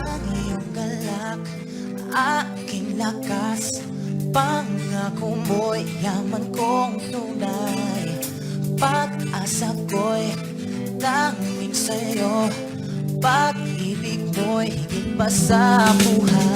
Ang iyong galak, aking lakas, pangako mo'y yaman kong tunay. Pag-asa ko'y tanging sa'yo, pag-ibig mo'y higit pa sa buhay.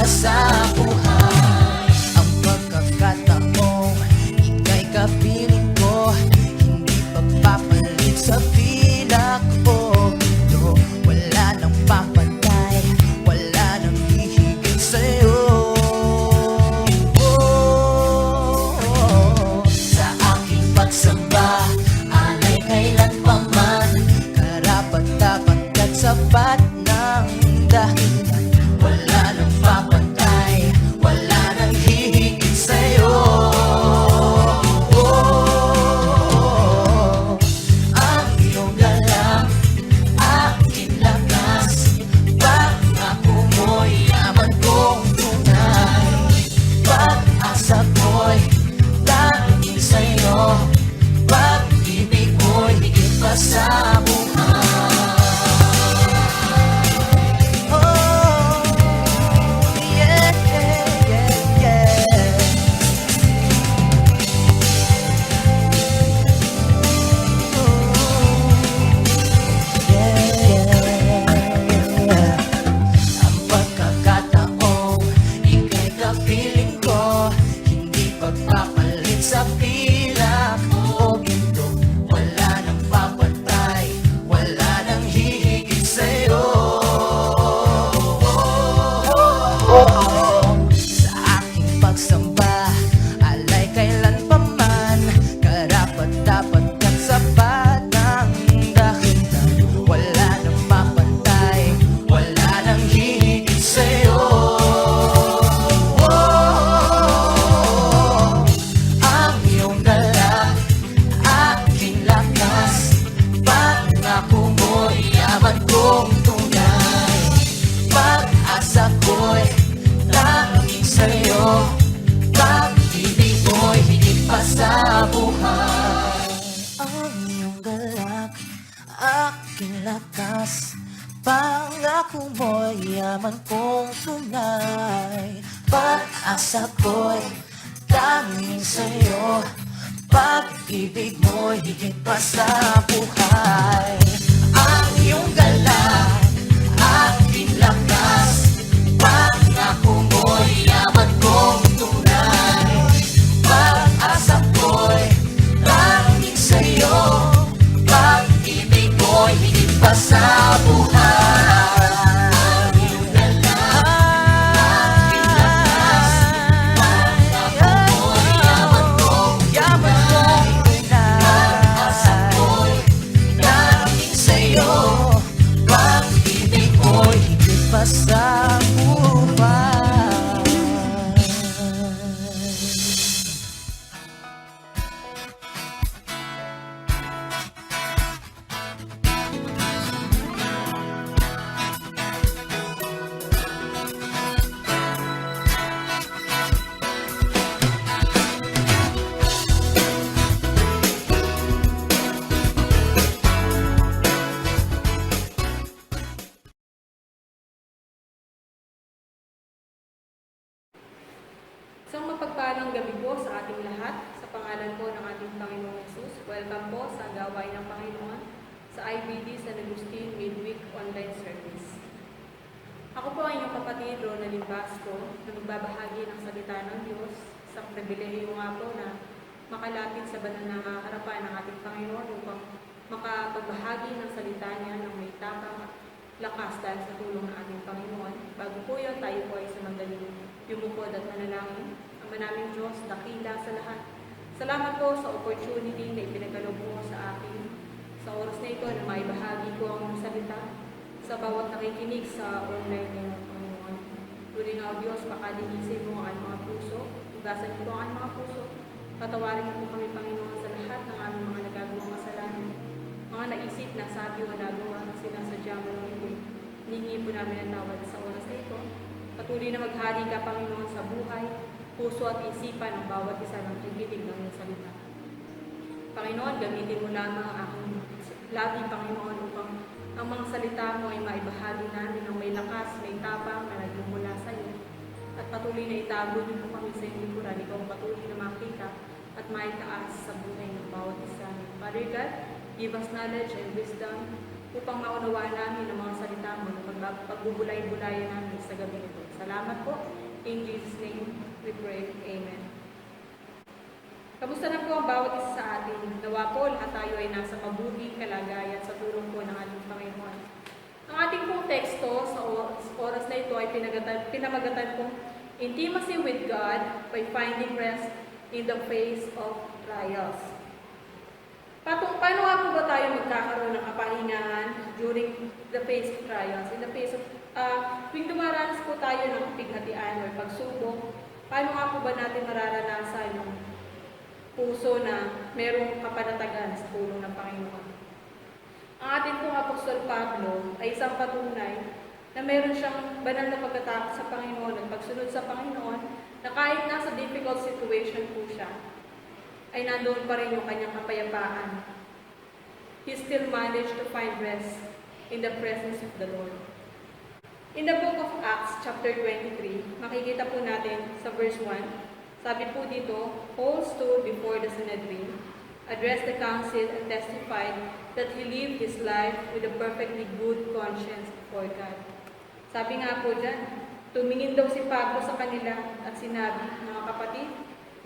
Sa buhay, ang pagkakataong ika'y kapiling ko, hindi pagpapalit sa pilak o ito. Wala nang papantay, wala nang hihigit sa'yo. Sa aking pagsamba, alay kailan pa man, karapat-dapat at sapat ng dahilan. Wala nang papantay, wala nang hihigit sa'yo. Ang iyong galang, aking lakas, pangako mo'y yaman kong tunay. Pag-asa ko'y tanging sa'yo, pag-ibig mo'y higit pa sa buhay. Pagpapalit sa pilak o ginto, wala nang papantay, wala nang hihigit sa'yo. Sa aking pagsamba, alay kailan pa man, karapat-dapat at sapat ng dahilan. Wala nang papantay, wala nang hihigit sa'yo. Kung tunay, pag-asa ko'y tanging sa'yo, pag-ibig mo'y higit pa sa buhay. Ang iyong galak, aking lakas, pangako mo'y yaman kong tunay. Pag-asa ko'y tanging sa'yo, pag-ibig mo'y higit pa sa buhay. Ang iyong galang, aking lakas, pangako mo'y yaman kong tunay. Pag-asa ko'y tanging sa'yo, pag-ibig mo'y higit pa sa buhay. Ang iyong galang, aking lakas, pangako mo'y yaman kong tunay. Pag-asa ko'y tanging sa'yo, pag-ibig mo'y higit pa sa buhay. Isang mapagpalang gabi po sa ating lahat. Sa pangalan po ng ating Panginoong Hesus, welcome po sa gawain ng Panginoon sa IBD San Agustin Midweek Online Service. Ako po ang inyong kapatid, Ronaldin Basco, na magbabahagi ng salita ng Diyos. Sa pribilehiyo nga po na makalapit sa banal na harapan ng ating Panginoon upang makapagbahagi ng salita niya ng may tapang lakas dahil sa tulong ng ating Panginoon. Bago po yun, tayo po ay sumandaling yumukod at manalangin. Ang manaming Diyos, dakila sa lahat. Salamat po sa opportunity na ipinagkaloob mo sa akin. Sa oras na na ito na maibahagi ko ang salita sa bawat nakikinig sa online ngayon, Panginoon. Tunay nga, O Diyos, pakaligisin mo ang mga puso, ugasan mo ang mga puso, patawarin mo kami, Panginoon, sa lahat ng aming mga nagagawang kasalanan, mga naisip, nasabi o nagawa na sinasadya mo ng hindi. Hiningi po namin ang tawad sa oras na ito. Patuloy na maghari ka, Panginoon, sa buhay, puso at isipan ng bawat isa ng kikinig ng iyong salita. Panginoon, gamitin mo lamang ang aking labi, Panginoon, upang ang mga salita mo ay maibahagi namin ng may lakas, may tapang na nagmumula sa iyo. At patuloy na itago niyo po kami sa iyong likuran, ikaw patuloy na makita at maitaas sa buhay ng bawat isa. Father God, give us knowledge and wisdom upang maunawaan namin ang mga salita mo na pagbubulay-bulayan namin sa gabi ito. Salamat po. In Jesus' name we pray. Amen. Kamusta na po ang bawat isa sa atin? Nawa po lahat tayo ay nasa mabuting kalagayan sa tulong po ng ating Panginoon. Ang ating pong teksto sa oras na ito ay pinamagatan pong Intimacy with God by Finding Rest in the Face of Trials. Paano nga po ba tayo magkakaroon ng kapahingahan during the face of trials? In the face of, tuwing dumaranas po tayo ng pighatian o pagsubok, paano nga po ba natin mararanasan yung puso na merong kapanatagan sa tulong ng Panginoon? Ang ating pong Apostol Pablo ay isang patunay na meron siyang banal na pagkatakot sa Panginoon at pagsunod sa Panginoon na kahit nasa difficult situation po siya, ay nandoon pa rin yung kanyang kapayapaan. He still managed to find rest in the presence of the Lord. In the book of Acts, chapter 23, makikita po natin sa verse 1, sabi po dito, Paul stood before the Sanhedrin, addressed the council, and testified that he lived his life with a perfectly good conscience before God. Sabi nga po dyan, tumingin daw si Pablo sa kanila at sinabi, mga kapatid,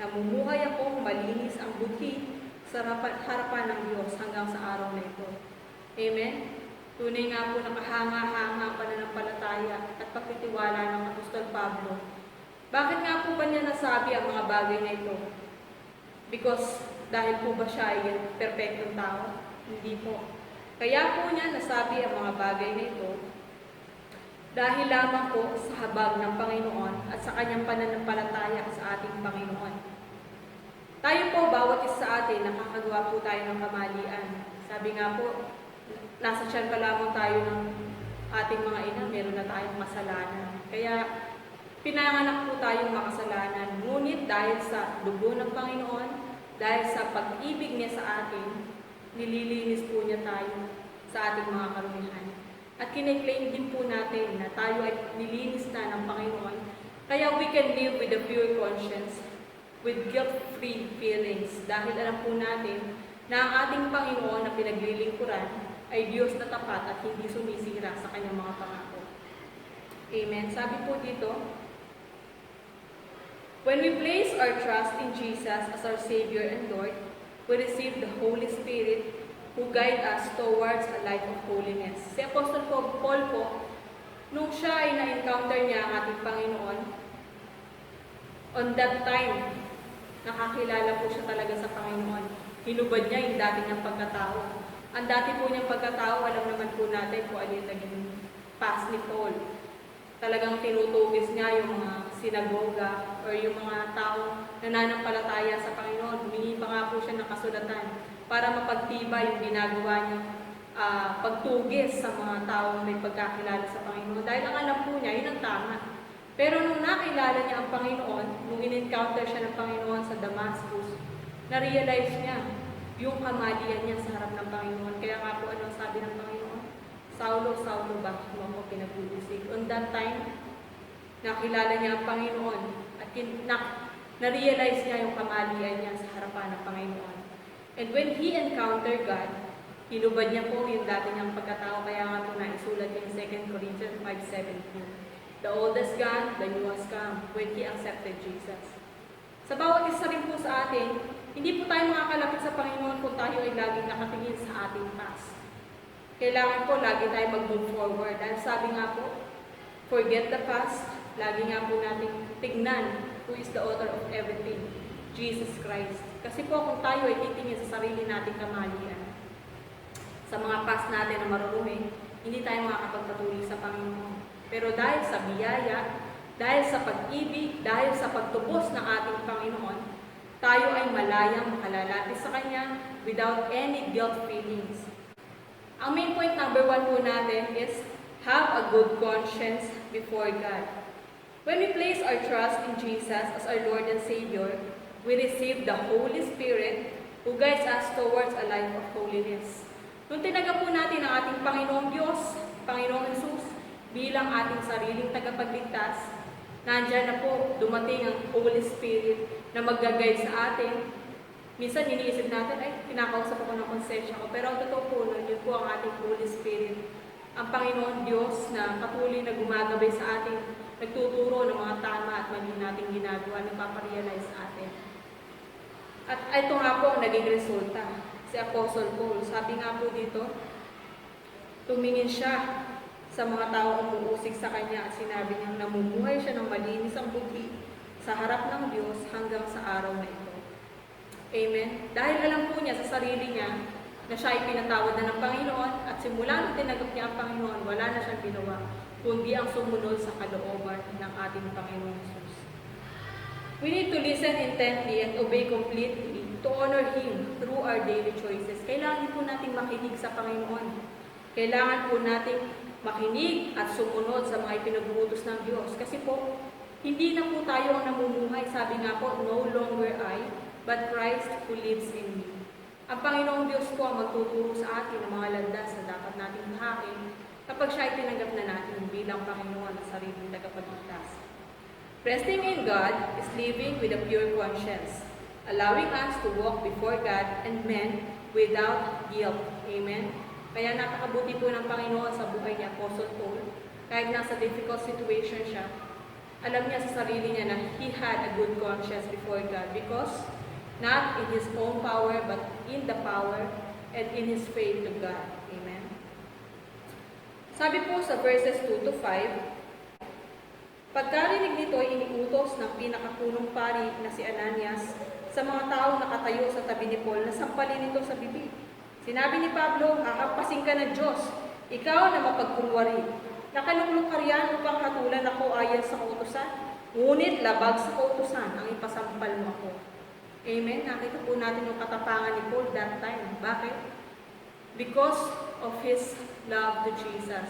namumuhay akong malinis ang buti sa harapan ng Diyos hanggang sa araw na ito. Amen? Tunay nga po nakahanga-hanga pananampalataya at pagtitiwala ng Apostol Pablo. Bakit nga po ba niya nasabi ang mga bagay na ito? Because dahil po ba siya ay perfectong tao? Hindi po. Kaya po niya nasabi ang mga bagay na ito dahil lamang po sa habag ng Panginoon at sa kanyang pananampalataya sa ating Panginoon. Tayo po, bawat isa sa atin, nakakagawa po tayo ng kamalian. Sabi nga po, nasa tiyan pa lamang tayo ng ating mga ina, meron na tayong kasalanan. Kaya, pinanganak po tayong makasalanan. Ngunit dahil sa dugo ng Panginoon, dahil sa pag-ibig niya sa atin, nililinis po niya tayo sa ating mga karumihan. At kine-claim din po natin na tayo ay nilinis na ng Panginoon. Kaya we can live with a pure conscience, with guilt-free feelings. Dahil alam po natin na ang ating Panginoon na pinaglilingkuran ay Diyos na tapat at hindi sumisira sa kanyang mga pangako. Amen. Sabi po dito, when we place our trust in Jesus as our Savior and Lord, we receive the Holy Spirit who guide us towards a life of holiness. Si Apostle Paul po, nung siya ay na-encounter niya ang ating Panginoon, on that time, nakakilala po siya talaga sa Panginoon. Hinubad niya yung dati niyang pagkatao. Ang dati po niyang pagkatao, alam naman po natin kung ano yung naging past ni Paul. Talagang tinutugis niya yung mga sinagoga or yung mga taong nananampalataya sa Panginoon. Humingi pa nga po siya ng kasulatan para mapagtibay yung ginagawa niyang pagtugis sa mga taong may pagkakilala sa Panginoon. Dahil ang alam po niya, yun ang tama. Pero nung nakilala niya ang Panginoon, nung in-encounter siya ng Panginoon sa Damascus, na-realize niya yung kamalian niya sa harap ng Panginoon. Kaya nga po, ano sabi ng Panginoon? Saulo, Saulo, bakit mo ako pinagbubusig? On that time, nakilala niya ang Panginoon at na-realize niya yung kamalian niya sa harapan ng Panginoon. And when he encountered God, hinubad niya po yung dati niyang pagkatao. Kaya nga po naisulat yung 2 Corinthians 5:17. The old has gone, the new has come, when he accepted Jesus. Sa bawat isa rin po sa atin, hindi po tayo makakalapit sa Panginoon kung tayo ay laging nakatingin sa ating past. Kailangan po lagi tayo mag-move forward. Dahil sabi nga po, forget the past, lagi nga po natin tignan who is the author of everything, Jesus Christ. Kasi po kung tayo ay titingin sa sarili nating kamalian, sa mga lakas natin na marurumi, hindi tayo makakapagpatuloy sa Panginoon. Pero dahil sa biyaya, dahil sa pag-ibig, dahil sa pagtubos ng ating Panginoon, tayo ay malayang makalalapit sa Kanya without any guilt feelings. Ang main point number 1 po natin is have a good conscience before God. When we place our trust in Jesus as our Lord and Savior, we receive the Holy Spirit who guides us towards a life of holiness. Nung tinanggap po natin ang ating Panginoong Diyos, Panginoong Jesus, bilang ating sariling tagapagligtas, nandyan na po dumating ang Holy Spirit na mag-guide sa atin. Minsan iniisip natin, ay, kinakausap ako ng konsensya ko. Pero ang totoo po nun, yun po ang ating Holy Spirit. Ang Panginoon Diyos na patuloy na gumagabay sa atin, nagtuturo ng mga tama at mali nating ginagawa, nagpaparealize sa atin. At ito nga po ang naging resulta. Si Apostle Paul, sabi nga po dito, tumingin siya sa mga taong umuusig sa kanya at sinabi niyang namumuhay siya ng malinis ang buti sa harap ng Diyos hanggang sa araw na ito. Amen? Dahil alam po niya sa sarili niya na siya ay pinatawad na ng Panginoon at simula nang tinanggap niya ang Panginoon, wala na siyang ginawa, kundi ang sumunod sa kalooban ng ating Panginoon Jesus. We need to listen intently and obey completely to honor Him through our daily choices. Kailangan po nating makinig sa Panginoon. Kailangan po nating makinig at sumunod sa mga ipinag-uutos ng Diyos. Kasi po, hindi na po tayo ang namumuhay. Sabi nga po, no longer I, but Christ who lives in me. Ang Panginoong Diyos po ang magtuturo sa atin ng mga landas na dapat nating hahakin kapag siya ay tinanggap na natin bilang Panginoon at sariling tagapagligtas. Resting in God is living with a pure conscience, allowing us to walk before God and men without guilt. Amen? Kaya napakabuti po ng Panginoon sa buhay ni Apostle Paul. Kahit nasa difficult situation siya, alam niya sa sarili niya na he had a good conscience before God because not in his own power but in the power and in his faith to God. Amen? Sabi po sa verses 2 to 5, pagkarinig nito ay iniutos ng pinakapunong pari na si Ananias sa mga taong nakatayo sa tabi ni Paul na sampalin ito sa bibig. Sinabi ni Pablo, hakapasin ka ng Diyos, ikaw na mapagkunwari. Nakaluklok ka riyan upang hatulan ako ayon sa kautusan, ngunit labag sa kautusan ang ipasampal mo ako. Amen? Nakita po natin yung katapangan ni Paul that time. Bakit? Because of his love to Jesus.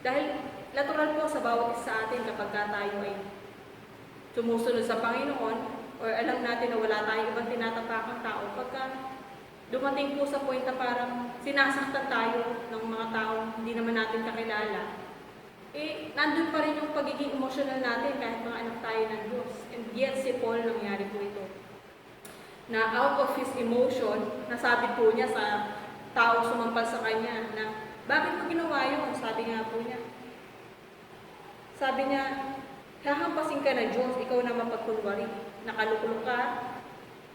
Dahil natural po sa bawat isa sa atin kapag tayo ay sumusunod sa Panginoon or alam natin na wala tayong ibang tinatapakang tao, pagka dumating po sa point na parang sinasaktan tayo ng mga taong hindi naman natin kakilala, nandun pa rin yung pagiging emotional natin kahit mga anak tayo ng Diyos. And yet si Paul, nangyari po ito. Na out of his emotion, nasabi po niya sa taong sumampal sa kanya na, bakit mo ginawa yun? Sabi nga po niya. Sabi niya, hahampasin ka ng Diyos, ikaw na mapagkunwari. Nakaluklok ka,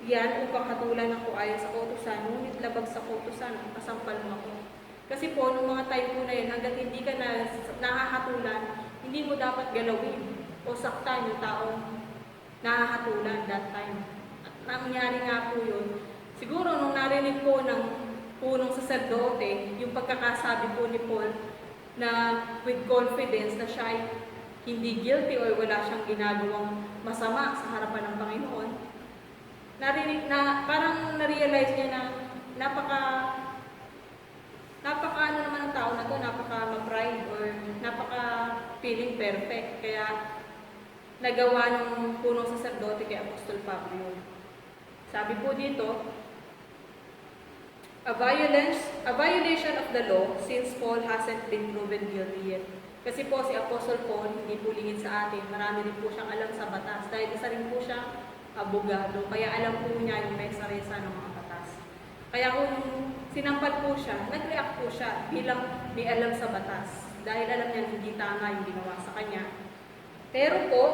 yan upang hatulan ako ayon sa kautusan, ngunit labag sa kautusan, kasampal mo ako. Kasi po, nung mga time po na yun, hanggat hindi ka na nakahatulan, hindi mo dapat galawin o saktan yung taong nakahatulan that time. At nangyari nga po yun, siguro nung narinig po ng punong saserdote, yung pagkakasabi po ni Paul na with confidence na siya ay hindi guilty or wala siyang ginagawang masama sa harapan ng Panginoon, narinig na, parang na-realize niya na napaka ano naman ang tao na to, napaka-ma-pride or napaka-feeling perfect. Kaya nagawa ng punong saserdote kay Apostol Pablo yun. Sabi po dito, a violation of the law since Paul hasn't been proven guilty yet. Kasi po si Apostle Paul, hindi po lingid sa atin, marami rin po siyang alam sa batas. Dahil isa rin po siya abogado, kaya alam po niya yung mesa-resa ng mga batas. Kaya kung sinampal po siya, nag-react po siya bilang may alam sa batas. Dahil alam niya hindi tama yung ginawa sa kanya. Pero po,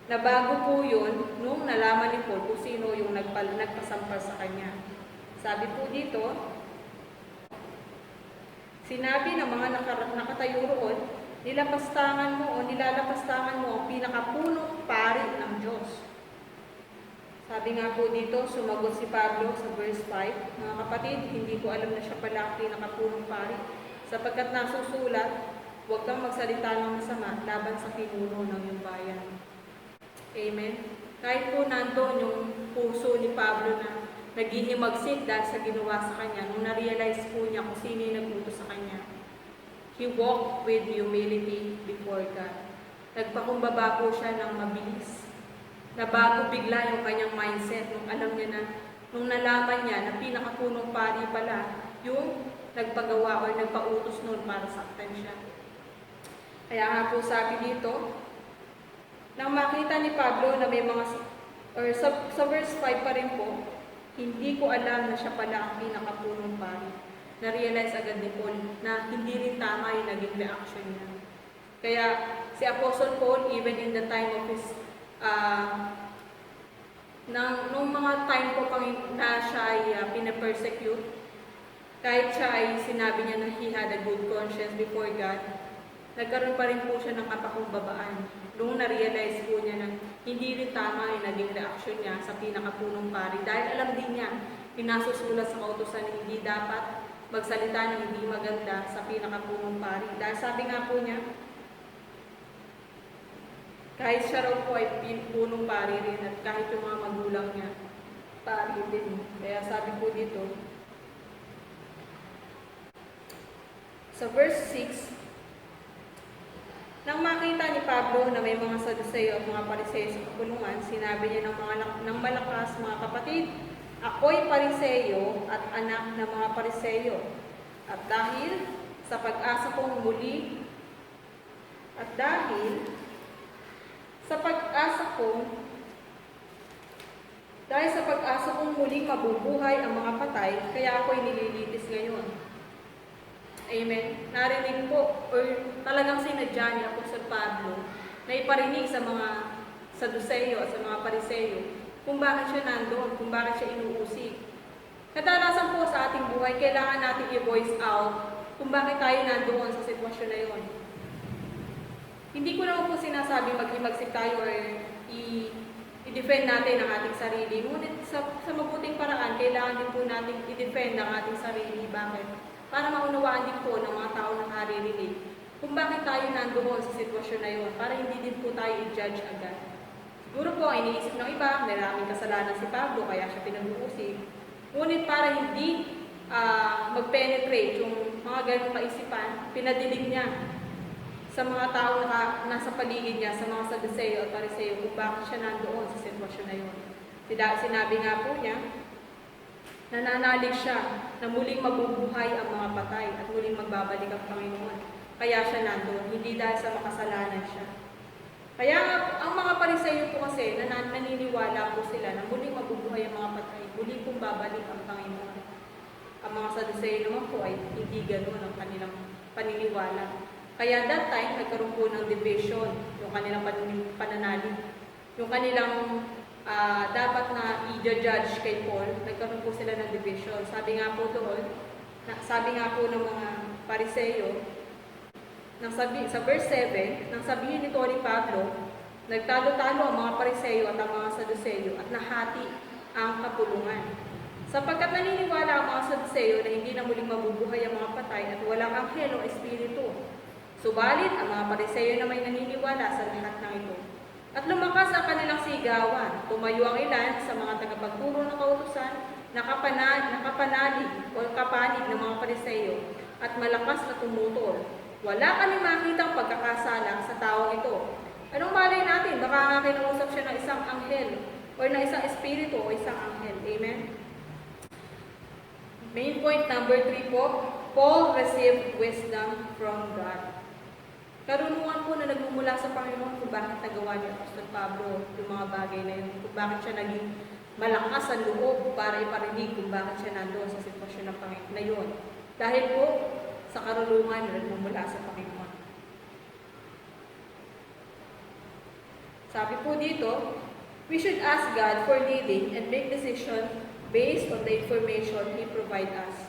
nabago po yun nung nalaman ni Paul kung sino yung nagpasampal sa kanya. Sabi po dito, sinabi ng mga nakatayo roon, nilalapastangan mo ang pinakapunong pari ng Diyos. Sabi nga po dito, sumagot si Pablo sa verse 5, mga kapatid, hindi ko alam na siya pala ang pinakapunong pari, sapagkat nasusulat, huwag kang magsalita ng masama laban sa pinuno ng iyong bayan. Amen. Kahit po nandoon yung puso ni Pablo na naghihimagsik dahil sa ginawa sa kanya, nung na-realize po niya kung sino yung nagluto sa kanya, he walked with humility before God. Nagpakumbaba po siya ng mabilis. Nabago bigla yung kanyang mindset nung alam niya na, nung nalaman niya na pinakapunong pari pala yung nagpagawa o nagpautos noon para saktan siya. Kaya nga po sabi dito, nang makita ni Pablo na may mga, sa verse 5 pa rin po, hindi ko alam na siya pala ang pinakapunong pari. Na-realize agad ni Paul na hindi rin tama yung naging reaction niya. Kaya si Apostle Paul, even in the time of his nung mga time po na siya ay pinapersecute, kahit siya ay sinabi niya na he had a good conscience before God, nagkaroon pa rin po siya ng kapakumbabaan. Nung na-realize po niya na hindi rin tama yung naging reaction niya sa pinakapunong pari. Dahil alam din niya, pinasusulat sa kautusan na hindi dapat magsalita ng hindi maganda sa pinakapunong pari. Dahil sabi nga po niya, kahit siya raw po ay punong pari rin at kahit yung mga magulang niya, pari din. Kaya sabi po dito, sa verse 6, nang makita ni Pablo na may mga Saduceo at mga Pariseo sa kapulungan, sinabi niya ng malakas, mga kapatid, ako'y Pariseo at anak ng mga Pariseo. At dahil sa pag-asa kong muli, dahil sa pag-asa kong muling mabubuhay ang mga patay, kaya ako'y nililitis ngayon. Amen. Narinig po, or talagang sinadya ni Apostol Pablo na iparinig sa mga Saduceo at sa mga Pariseo kung bakit siya nandoon, kung bakit siya inuusig. Kadalasan po sa ating buhay, kailangan natin i-voice out kung bakit tayo nandoon sa sitwasyon na yon. Hindi ko naman po sinasabi maghimagsik tayo or i-defend natin ang ating sarili. Ngunit sa mabuting paraan, kailangan din po natin i-defend ang ating sarili. Bakit? Para maunawaan din po ng mga tao na naririnig kung bakit tayo nandoon sa sitwasyon na yun, para hindi din po tayo i-judge agad. Siguro po, iniisip ng iba, maraming kasalanan si Pablo, kaya siya pinag-uusig. Ngunit para hindi mag-penetrate yung mga ganong kaisipan, pinadilig niya sa mga tao na nasa paligid niya, sa mga Saduceo at Pariseo, kung bakit siya nandoon sa sitwasyon na yun. Sinabi nga po niya, nananalig siya na muling mabubuhay ang mga patay at muling magbabalik ang Panginoon. Kaya siya nandoon, hindi dahil sa makasalanan siya. Kaya ang mga Pariseo po kasi, naniniwala po sila na muling mabubuhay ang mga patay, muling pong babalik ang Panginoon. Ang mga Saduceo naman po ay hindi ganoon ang kanilang paniniwala. Kaya that time, nagkaroon po ng division, yung kanilang pananalig, yung kanilang dapat na i-judge kay Paul, nagkaroon po sila ng division. Sabi nga po doon, sabi nga po ng mga Pariseo, sa verse 7, nang sabihin nito ni Pablo, nagtalo-talo ang mga Pariseo at ang mga Saduceo at nahati ang kapulungan. Sapagkat naniniwala ang mga Saduceo na hindi na muling mabubuhay ang mga patay at walang anghel o espiritu. Subalit, ang mga Pariseo na may naniniwala sa lahat ng ito. At lumakas ang kanilang sigawan. Tumayo ang ilan sa mga tagapagturo ng kautusan, nakapanalig o kapanig ng mga Pariseo at malakas na tumutol. Wala kami makitang pagkakasala sa taong ito. Anong malay natin? Baka nga kinausap siya ng isang anghel o ng isang espiritu o isang anghel. Amen? Main point number 3 po, Paul received wisdom from God. Karunungan po na nagmumula sa Panginoon kung bakit nagawa ni Apostol Pablo yung mga bagay na yun, kung bakit siya naging malakas ang loob para iparinig kung bakit siya nandoon sa sitwasyon ng Panginoon na yun. Dahil po sa karunungan na nagmumula sa Panginoon. Sabi po dito, we should ask God for leading and make decision based on the information He provide us.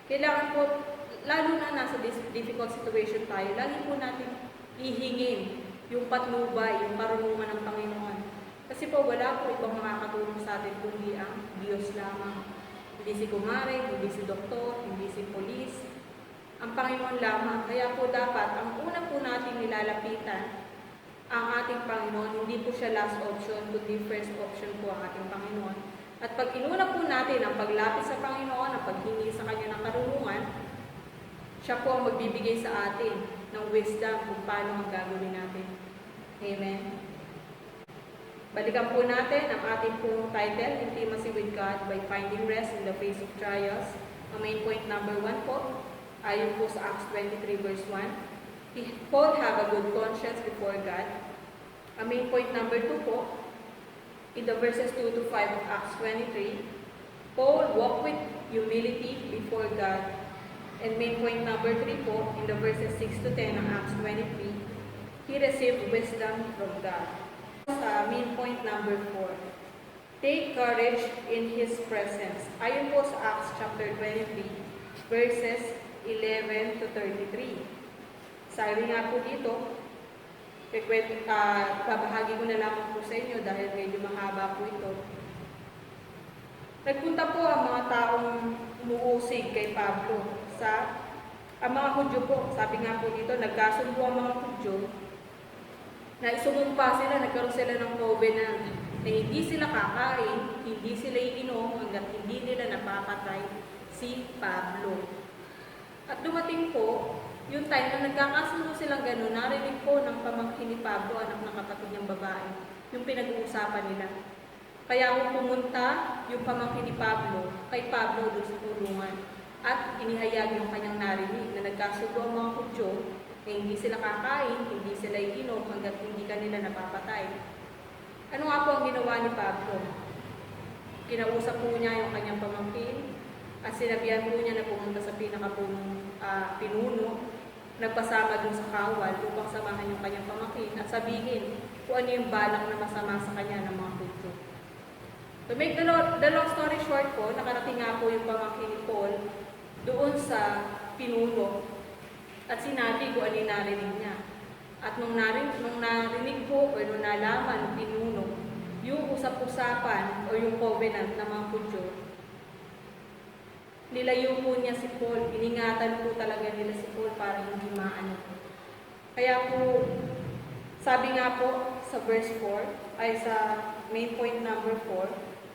Kailangan po, lalo na nasa difficult situation tayo, lagi po natin ihingin yung patnubay, yung karunungan ng Panginoon. Kasi po wala po ibang makakatulong sa atin kundi ang Diyos lamang. Hindi si kumare, hindi si doktor, hindi si polis, ang Panginoon lamang. Kaya po dapat, ang una po natin nilalapitan, ang ating Panginoon, hindi po siya last option, kundi first option po ang ating Panginoon. At pag inuna po natin ang paglapit sa Panginoon, ang paghingi sa Kanya ng karunungan, siya po ang magbibigay sa atin ng wisdom kung paano ang gagawin natin. Amen. Balikan po natin ang ating pong title, Intimacy with God by Finding Rest in the Face of Trials. Ang main point number 1 po, ayon po sa Acts 23 verse 1. Paul have a good conscience before God. Ang main point number 2 po, in the verses 2 to 5 of Acts 23, Paul walked with humility before God. And main point number 3 po, in the verses 6 to 10 of Acts 23, he received wisdom from God. Sa main point number 4, take courage in His presence. Ayon po sa Acts chapter 23, verses 11 to 33. Sabi nga po dito, babahagi ko na lamang po sa inyo dahil medyo mahaba po ito. Nagpunta po ang mga taong umuusig kay Pablo ang mga Hudyo po. Sabi nga po dito, nagkasundo ang mga Hudyo na isumumpa sila, nagkaroon sila ng covenant na hindi sila kakain, hindi sila iinom hanggat hindi nila napapatay si Pablo. At dumating po yung time na nagkakasundo silang gano'n, narinig po ng pamangkin ni Pablo, anak ng kapatid niyang babae, yung pinag-uusapan nila. Kaya kung pumunta yung pamangkin ni Pablo kay Pablo doon sa kulungan at inihayag yung kanyang narinig na nagkasundo ang mga Hudyo na hindi sila kakain, hindi sila iinom hanggat hindi kanila napapatay. Ano nga po ang ginawa ni Pablo? Kinausap po niya yung kanyang pamangkin at sinabihan po niya na pumunta sa pinakapunong pinuno, nagpasama dun sa kawal upang samahan yung kanyang pamangkin at sabihin kung ano yung balak na masama sa kanya ng mga Hudyo. To make the long story short po, nakarating nga po yung pamangkin ni Paul doon sa pinuno at sinabi ko ano yung narinig niya. At nung narinig po o nung nalaman ng pinuno, yung usap-usapan o yung covenant ng mga Hudyo, nilayo po niya si Paul, iningatan po talaga nila si Paul para hindi maano. Kaya po, sabi nga po sa verse 4, ay sa main point number 4,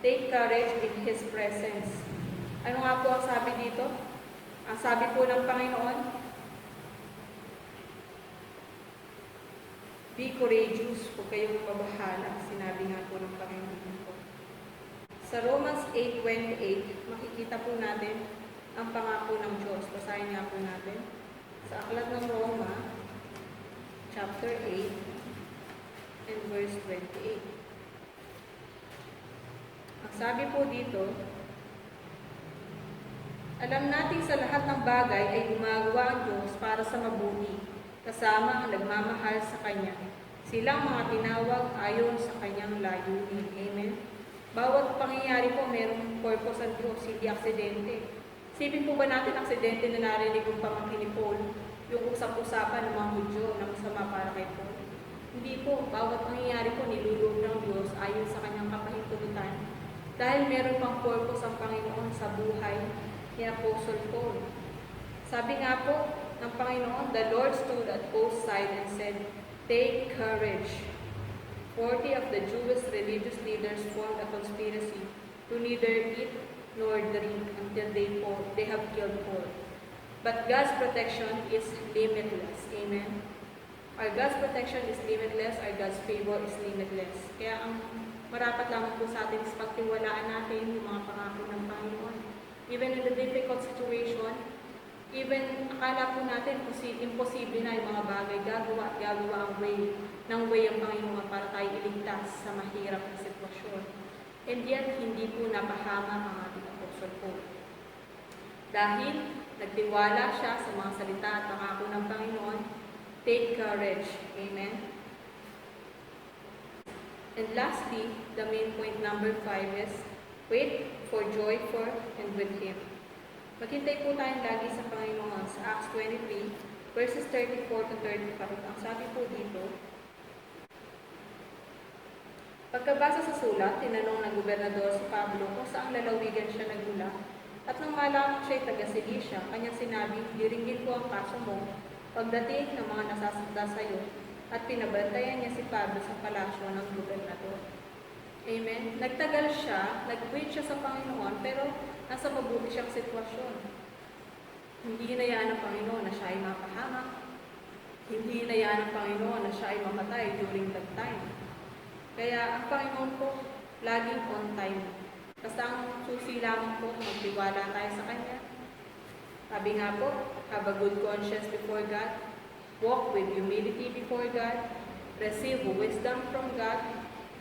take courage in His presence. Ano nga po ang sabi dito? Ang sabi po ng Panginoon, be courageous, huwag kayong pabahala. Sinabi nga po ng Panginoon po. Sa Romans 8:28, makikita po natin ang pangako ng Diyos. Basahin nga po natin. Sa aklat ng Roma, chapter 8, and verse 28. Ang sabi po dito, alam natin sa lahat ng bagay ay gumagawa ang Diyos para sa mabuti, kasama ang nagmamahal sa Kanya. Silang mga tinawag ayon sa Kanyang layunin. Amen? Bawat pangyayari po, mayroong purpose ang Diyos, hindi aksidente. Isipin po ba natin aksidente na narinig yung pamangkin ni Paul, yung usap-usapan ng mga Hudyo na masama para kay Paul? Hindi po, bawat pangyayari po niluloob ng Diyos ayon sa Kanyang kapahintulutan. Dahil meron pang purpose ang Panginoon sa buhay ni Apostle Paul. Sabi nga po ng Panginoon, the Lord stood at both sides and said, take courage. 40 of the Jewish religious leaders formed a conspiracy to neither eat nor drink until they have killed Paul. But God's protection is limitless. Amen? Our God's protection is limitless, our God's favor is limitless. Kaya ang marapat lamang po sa atin is pagtiwalaan natin yung mga pangako ng Panginoon. Even in the difficult situation, even akala po natin imposible na yung mga bagay, gagawa ang way ang Panginoon para tayo iligtas sa mahirap na sitwasyon. And yet, hindi po napahama ang ating Apostle Paul. Dahil nagtiwala siya sa mga salita at pangako ng Panginoon, take courage. Amen? And lastly, the main point number 5 is, wait for joy for and with Him. Maghintay po tayong lagi sa Panginoon sa Acts 23, verses 34 to 35. Ang sabi po dito, Pagkabasa sa sulat, tinanong ng gobernador si Pablo kung saang lalawigan siya nagmula. At nang malaman siya'y taga-Cilicia, kanyang sinabi, diringgin ko ang kaso mo pagdating ng mga nasasakta sa iyo, at pinabantayan niya si Pablo sa palasyo ng gobernador. Amen. Nagtagal siya, nag-wait siya sa Panginoon, pero nasa mabuti siyang sitwasyon. Hindi hinayaan ng Panginoon na siya ay mapahamak. Hindi hinayaan ng Panginoon na siya ay mamatay during that time. Kaya ang Panginoon po, laging on time. Basta ang susi lamang po, magtiwala tayo sa Kanya. Sabi nga po, have a good conscience before God, walk with humility before God, receive wisdom from God,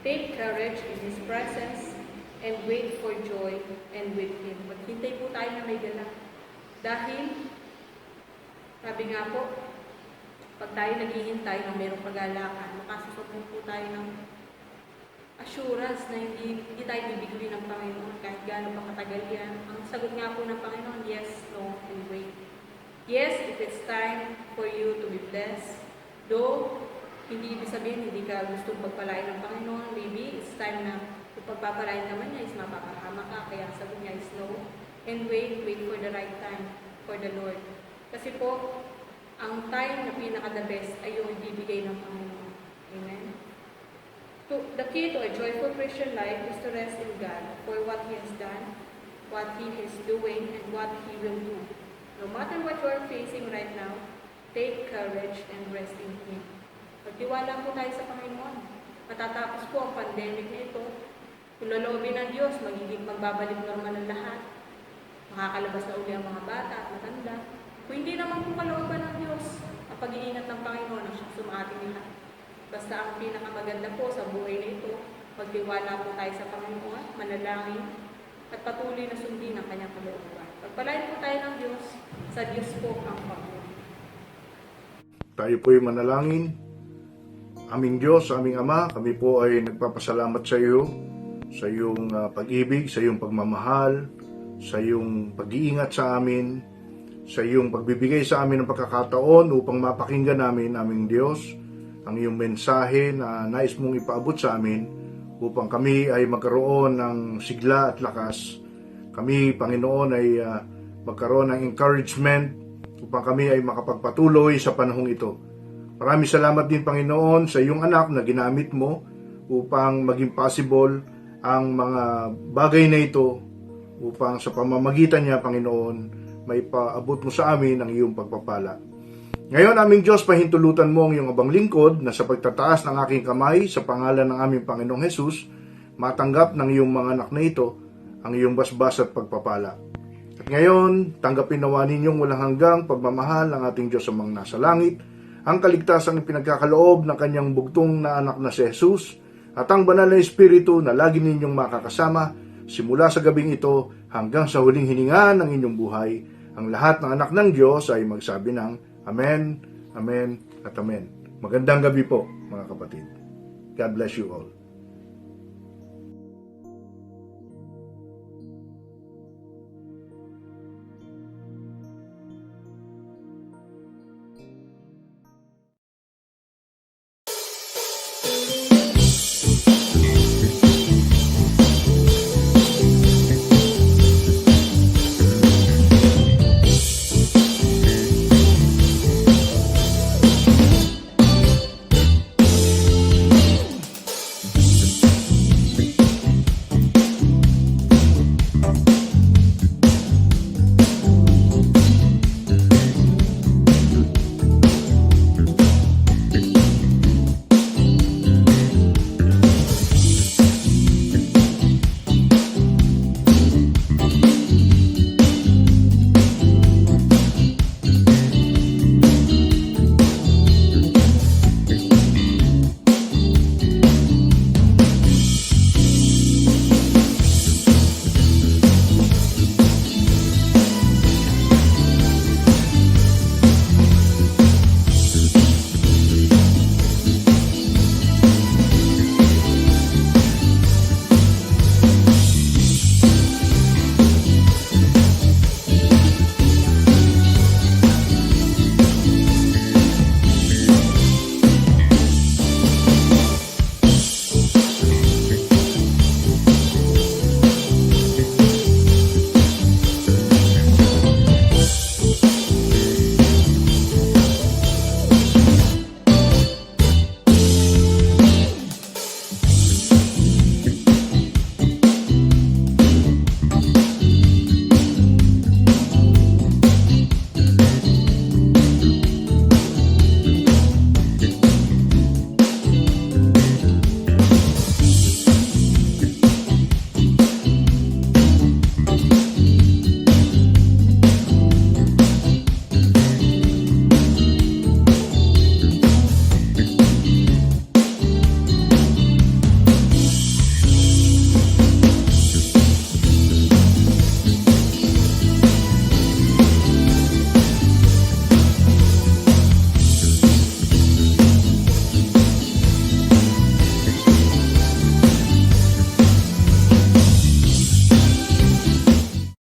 take courage in His presence, and wait for joy and with Him. Maghintay po tayo na may galak. Dahil, sabi nga po, pag tayo naghihintay ng mayroong kagalakan, makasusunod po tayo ng assurance na hindi tayo bibigli ng Panginoon kahit gaano pa katagal yan. Ang sagot nga po ng Panginoon, yes, no, and wait. Yes, if it's time for you to be blessed, though hindi ibig sabihin hindi ka gustong pagpalain ng Panginoon, maybe it's time na kung pagpapalain naman niya is mapapahama ka, kaya ang sagot niya is no, and wait for the right time for the Lord. Kasi po, ang time na pinaka-the best ay yung ibibigay ng Panginoon. Amen? The key to a joyful Christian life is to rest in God for what He has done, what He is doing, and what He will do. No matter what you are facing right now, take courage and rest in Him. Pagtiwala po tayo sa Panginoon. Matatapos po ang pandemic na ito. Kung laloobin ng Diyos, magiging magbabalik normal ang lahat. Makakalabas na uli ang mga bata at matanda. Kung hindi naman po kalooban ng Diyos, ang pag-iingat ng Panginoon ang siyang sumating lahat. Basta ang pinakamaganda po sa buhay na ito, magtiwala po tayo sa Panginoon, manalangin, at patuloy na sundin ang kanyang kalooban. Pagpalain po tayo ng Diyos, sa Diyos po ang Panginoon. Tayo po'y manalangin. Aming Diyos, aming Ama, kami po ay nagpapasalamat sa iyo, sa iyong pag-ibig, sa iyong pagmamahal, sa iyong pag-iingat sa amin, sa iyong pagbibigay sa amin ng pagkakataon upang mapakinggan namin, aming Diyos, ang iyong mensahe na nais mong ipaabot sa amin upang kami ay magkaroon ng sigla at lakas. Kami, Panginoon, ay magkaroon ng encouragement upang kami ay makapagpatuloy sa panahong ito. Maraming salamat din, Panginoon, sa iyong anak na ginamit mo upang maging possible ang mga bagay na ito upang sa pamamagitan niya, Panginoon, may paabot mo sa amin ang iyong pagpapala. Ngayon, aming Diyos, pahintulutan mo ang iyong abang lingkod na sa pagtataas ng aking kamay sa pangalan ng aming Panginoong Hesus, matanggap ng iyong mga anak na ito ang iyong basbas at pagpapala. At ngayon, tanggapin nawa ninyong walang hanggang pagmamahal ng ating Diyos amang nasa langit, ang kaligtasang pinagkakaloob ng kanyang bugtong na anak na si Hesus, at ang banal na Espiritu na lagi ninyong makakasama simula sa gabing ito hanggang sa huling hininga ng inyong buhay. Ang lahat ng anak ng Diyos ay magsabi ng Amen, Amen, at Amen. Magandang gabi po, mga kapatid. God bless you all.